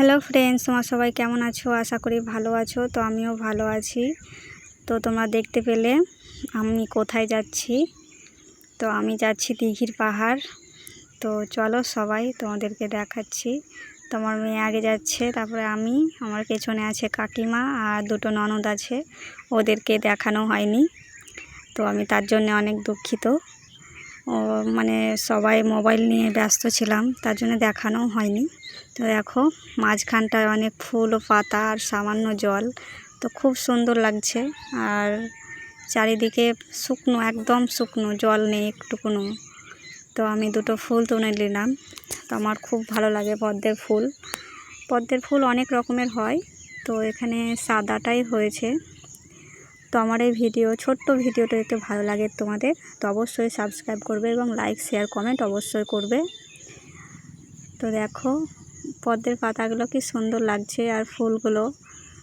Hello friends, তোমরা সবাই কেমন আছো? আশা করি ভালো আছো। তো আমিও ভালো আছি। তো তোমরা দেখতে পেলে আমি কোথায় যাচ্ছি। তো আমি যাচ্ছি দিঘির পাহাড়। তো চলো সবাই তোমাদেরকে দেখাচ্ছি। তোমার মেয়ে আগে যাচ্ছে, তারপরে আমি, আমার পেছনে আছে কাকিমা আর দুটো ননদ আছে। ওদেরকে দেখানো হয়নি, তো আমি তার জন্য অনেক দুঃখিত। মানে সবাই মোবাইল নিয়ে ব্যস্ত ছিলাম, তার জন্য দেখানো হয়নি। তো দেখো মাঝখানটায় অনেক ফুল ও পাতা আর সামান্য জল, তো খুব সুন্দর লাগছে। আর চারিদিকে শুকনো, একদম শুকনো, জল নেই একটুকুনো। তো আমি দুটো ফুল তুলে নিলাম। তো আমার খুব ভালো লাগে পদ্মের ফুল। পদ্মের ফুল অনেক রকমের হয়, তো এখানে সাদাটাই হয়েছে। তো আমার এই ছোট্ট ভিডিওটা একটু ভালো লাগে তোমাদের, তো অবশ্যই সাবস্ক্রাইব করবে এবং লাইক শেয়ার কমেন্ট অবশ্যই করবে। তো দেখো পদ্মের পাতাগুলো কি সুন্দর লাগছে, আর ফুলগুলো।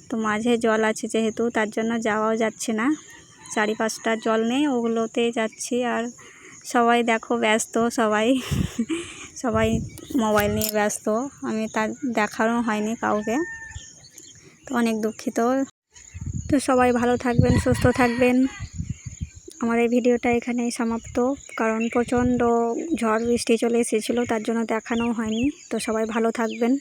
তো মাঝে জল আছে যেহেতু, তার জন্য যাওয়াও যাচ্ছে না। চারিপাশটা জল নেই, ওগুলোতেই যাচ্ছি। আর সবাই দেখো ব্যস্ত, সবাই সবাই মোবাইল নিয়ে ব্যস্ত। আমি তার দেখানো হয়নি কাউকে, তো অনেক দুঃখিত। তো সবাই ভালো থাকবেন, সুস্থ থাকবেন। আমার এই ভিডিওটা এখানেই সমাপ্ত, কারণ প্রচণ্ড ঝড় বৃষ্টি চলে এসেছিলো, তার জন্য দেখানো হয়নি। তো সবাই ভালো থাকবেন।